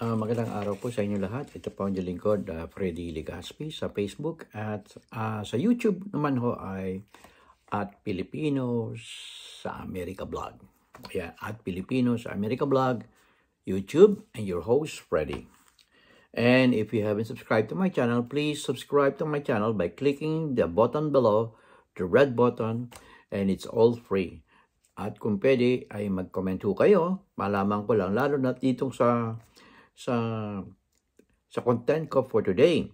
Magandang araw po sa inyo lahat. Ito po ang lingkod, Freddy Legaspi sa Facebook at sa YouTube naman ho ay at Pilipinos sa America Vlog. Kaya at Pilipinos sa America Vlog, YouTube, and your host, Freddy. And if you haven't subscribed to my channel, please subscribe to my channel by clicking the button below, the red button, and it's all free. At kung pwede ay mag-comment ho kayo, malaman ko lang, lalo na dito sa content ko for today.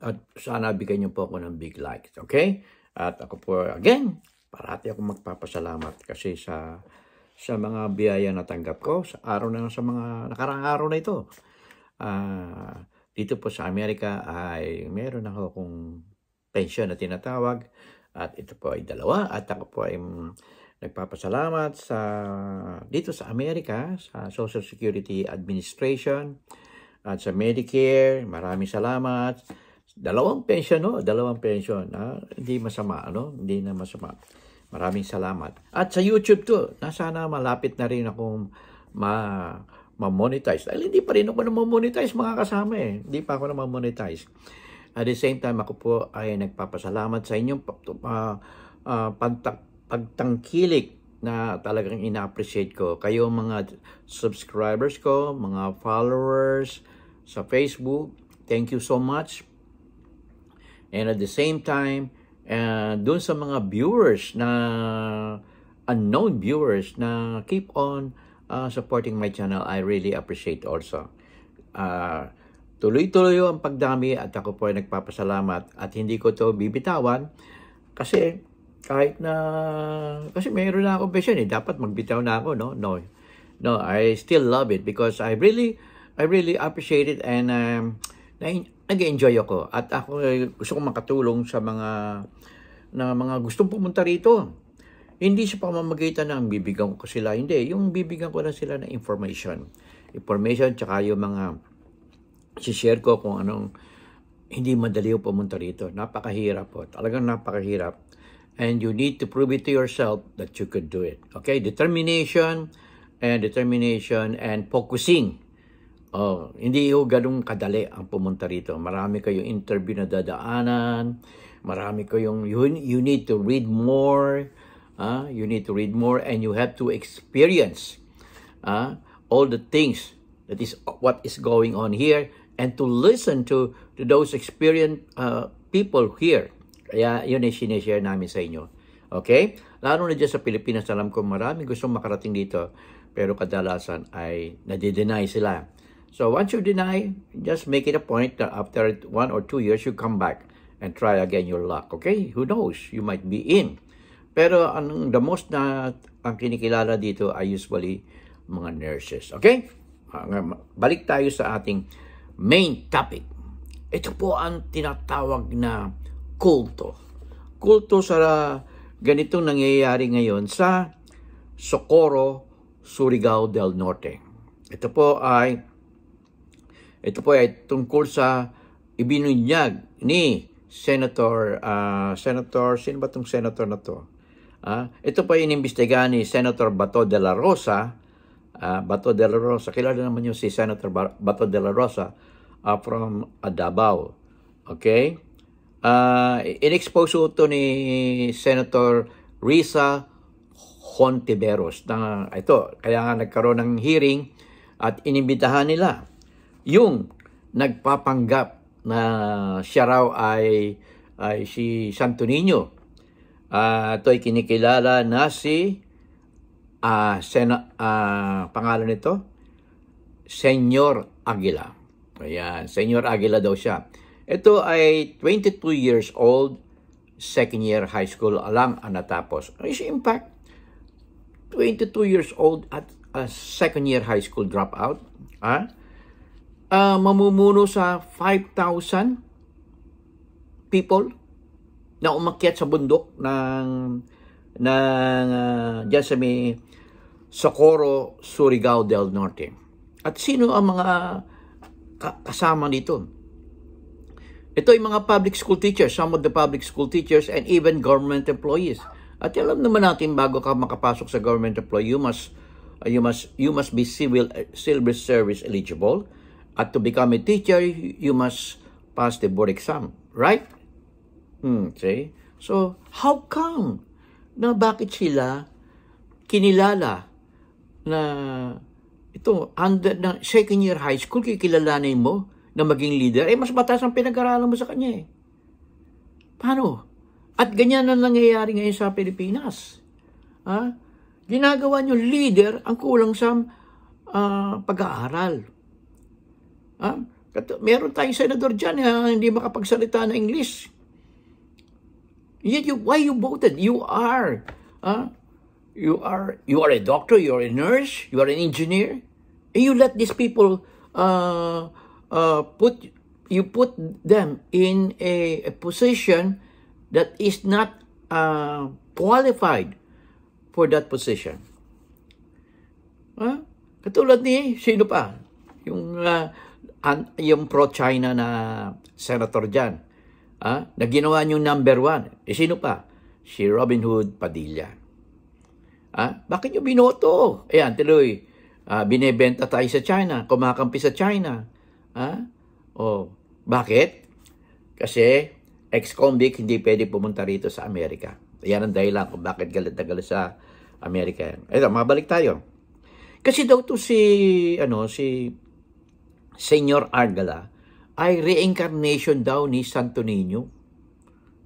At sana bigyan niyo po ako ng big likes, okay? At ako po, again, parati ako magpapasalamat kasi sa mga biyaya na tanggap ko sa mga nakaraang araw na ito. Dito po sa Amerika ay meron ako akong pension na tinatawag at ito po ay 2 at ako po ay nagpapasalamat dito sa Amerika sa Social Security Administration at sa Medicare. Maraming salamat. 2 pension, no? 2 pension. Hindi masama, no? Hindi na masama. Maraming salamat. At sa YouTube to, sana malapit na rin akong ma-monetize. Dahil hindi pa rin ako na-monetize mga kasama eh. Hindi pa ako na-monetize. At the same time, ako po ay nagpapasalamat sa inyong pagtangkilik na talagang ina-appreciate ko. Kayo mga subscribers ko, mga followers sa Facebook, thank you so much. And at the same time, dun sa mga viewers na unknown viewers na keep on supporting my channel, I really appreciate also. Tuloy-tuloy ang pagdami at ako po ay nagpapasalamat at hindi ko to bibitawan kasi kasi mayroon na akong passion eh, dapat magbitaw na ako, no, I still love it because I really appreciate it and nag-enjoy ako at ako gusto kong makatulong sa mga gustong pumunta rito. Hindi sa pamamagitan ng bibigyan ko sila, hindi, yung bibigyan ko na sila ng information tsaka yung mga share ko kung anong hindi madali yung pumunta rito. Napakahirap po, talagang napakahirap. And you need to prove it to yourself that you could do it. Okay? Determination and focusing. Hindi yung ganun kadali ang pumunta rito. Marami kayong interview na dadaanan. Marami kayong, you need to read more. You need to read more and you have to experience all the things that is what is going on here and to listen to those experienced people here. Kaya yun ay sinishare namin sa inyo. Okay? Lalo na dyan sa Pilipinas, alam ko marami gustong makarating dito, pero kadalasan ay nade-deny sila. So once you deny, just make it a point that after 1 or 2 years, you come back and try again your luck. Okay? Who knows? You might be in. Pero the most na ang kinikilala dito ay usually mga nurses. Okay? Balik tayo sa ating main topic. Ito po ang tinatawag na kulto. Kulto sa ganitong nangyayari ngayon sa Socorro, Surigao del Norte. Ito po ay tungkol sa ibinunyag ni Senator, sino ba itong senator na to? Ito po ay inimbestigahan ni Senator Bato de la Rosa. Kilala naman yung si Senator Bato de la Rosa from Davao. Okay? In-expose ito ni Senator Risa Hontiveros na ito. Kaya nga nagkaroon ng hearing at inimbitahan nila yung nagpapanggap na siya raw ay si Santo Niño. Ito ay kinikilala na si pangalan nito, Senyor Aguila. Ayan, Senyor Aguila daw siya. Ito ay 22 years old, second year high school lang ang natapos. In fact, 22 years old at a second year high school dropout. Mamumuno sa 5,000 people na umakyat sa bundok ng dyan sa may Socorro, Surigao del Norte. At sino ang mga kasama dito? Ito ay mga public school teachers, some of the public school teachers and even government employees. At alam naman natin bago ka makapasok sa government employee, you must you must be civil service eligible. At to become a teacher, you must pass the board exam, right? See? So, how come na bakit sila kinilala na ito, under na second year high school, kikilalanin mo na maging leader, mas mataas ang pinag-aralan mo sa kanya eh. Paano? At ganyan na nangyayari ngayon sa Pilipinas. Ginagawa nyo leader ang kulang sa pag-aaral. Meron tayong senador dyan hindi makapagsalita na English. Yet why you voted? You are a doctor, you are a nurse, you are an engineer, and you let these people put them in a position that is not qualified for that position. Katulad ni sino pa? Yung pro-China na senator dyan, na ginawa niyong number 1. Sino pa? Si Robin Hood Padilla. Bakit nyo binoto? Ayan, tuloy. Binebenta tayo sa China, kumakampi sa China. Bakit? Kasi ex-convict hindi pwede pumunta rito sa Amerika. Yan ang dahilan kung bakit galit na galit sa Amerika. Ito, mabalik tayo. Kasi daw to si Senyor Argala ay reincarnation daw ni Santo Niño.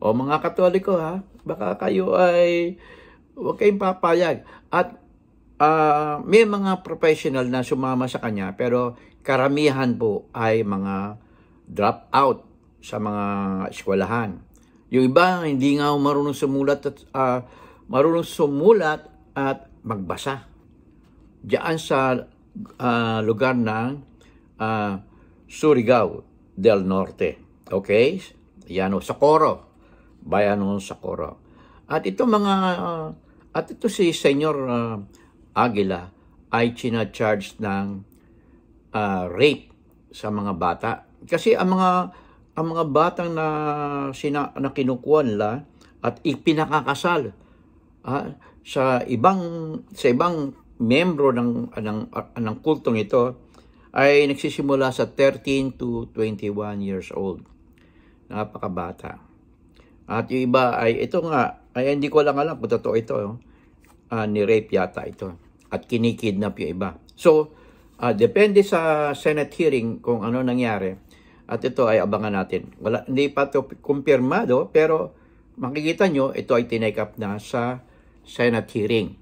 Mga Katoliko baka kayo ay huwag kayong papayag. At may mga professional na sumama sa kanya, pero karamihan po ay mga drop out sa mga eskwelahan. Yung iba hindi nga marunong sumulat at magbasa. Diyan sa lugar ng Surigao del Norte. Okay? Yan Socorro. Bayan ng Socorro. At ito si Senyor Aguila ay charge ng rape sa mga bata. Kasi ang mga batang na kinukuha nila at ipinakakasal sa ibang membro ng kultong ito ay nagsisimula sa 13 to 21 years old. Napakabata. At yung iba ay ito nga, ay hindi ko lang alam kung totoo ito. Ni-rape yata ito. At kinikidnap yung iba. So, depende sa Senate hearing kung ano nangyari. At ito ay abangan natin. Hindi pa ito kumpirmado, pero makikita nyo, ito ay tinake up na sa Senate hearing.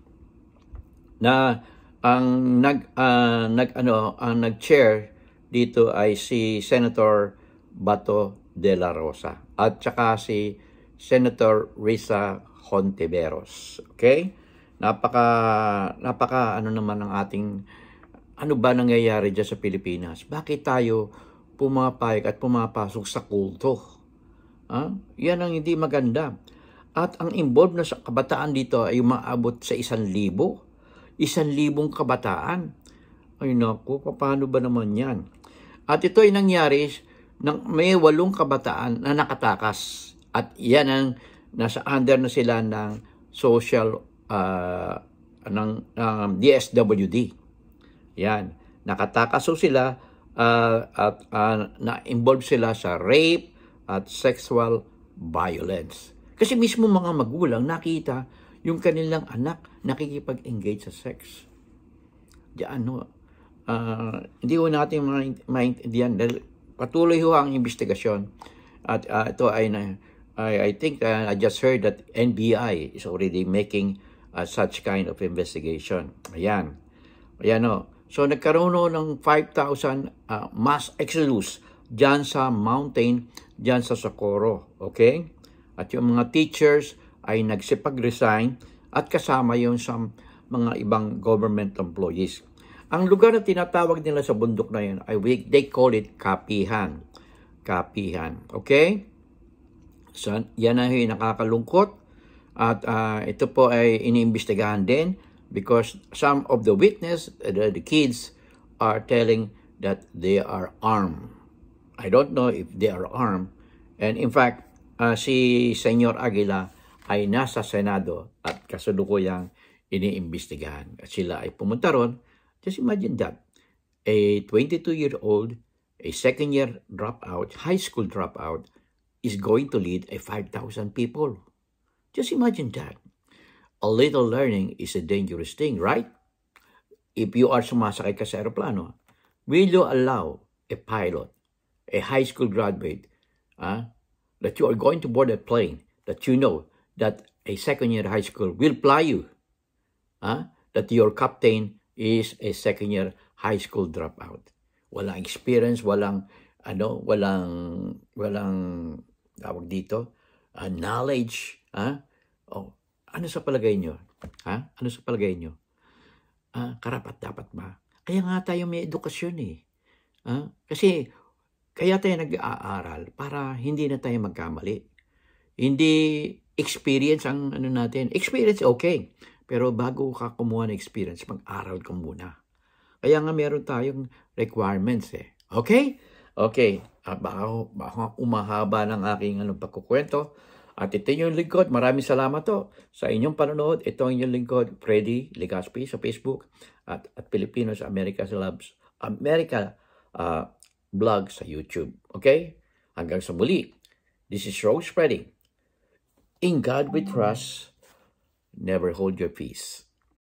Na ang nag-chair dito ay si Senator Bato de la Rosa at saka si Senator Risa Hontiveros. Okay? Napaka naman ang ating ano ba nangyayari dyan sa Pilipinas? Bakit tayo pumapayag at pumapasok sa kulto? Yan ang hindi maganda. At ang involved na sa kabataan dito ay umaabot sa 1,000. 1,000 kabataan. Ay naku, paano ba naman yan? At ito ay nangyari ng may 8 kabataan na nakatakas. At yan ang nasa under na sila ng social ng DSWD. Yan. Nakatakas sila at na-involve sila sa rape at sexual violence. Kasi mismo mga magulang nakita yung kanilang anak nakikipag-engage sa sex. Diyan, hindi ko natin maintindihan dahil patuloy ho ang investigasyon. At ito ay I think I just heard that NBI is already making such kind of investigation. Ayan. So nagkaroon ng 5,000 mass exodus dyan sa mountain, dyan sa Socorro. Okay? At yung mga teachers ay nagsipag-resign at kasama yung sa mga ibang government employees. Ang lugar na tinatawag nila sa bundok na yun, they call it Kapihan. Kapihan. Okay? So, yan ay nakakalungkot. At ito po ay iniimbestigahan din because some of the witness, the kids, are telling that they are armed. I don't know if they are armed. And in fact, si Senyor Aguila ay nasa Senado at kasalukuyang iniimbestigahan. At sila ay pumunta ron. Just imagine that. A 22-year-old, a second-year dropout, high school dropout, is going to lead a 5,000 people. Just imagine that. A little learning is a dangerous thing, right? If you are sumasakay ka sa aeroplano, will you allow a pilot, a high school graduate, that you are going to board a plane, that you know that a second-year high school will fly you, that your captain is a second-year high school dropout. Walang experience, walang tawag dito, knowledge, Oh, ano sa palagay nyo? Ano sa palagay nyo? Karapat-dapat ba? Kaya nga tayo may edukasyon eh. Kasi kaya tayo nag-aaral para hindi na tayo magkamali. Hindi experience ang ano natin. Experience okay. Pero bago ka kumuha ng experience, mag-aral ka muna. Kaya nga meron tayong requirements eh. Okay? Okay. Baka umahaba ng aking pagkukwento. At ito yung lingkod. Maraming salamat to sa inyong panonood. Ito ang inyong lingkod, Freddy Legaspi sa Facebook at Filipinos America Vlog sa YouTube. Okay? Hanggang sa muli. This is Rose Freddy. In God we trust. Never hold your peace.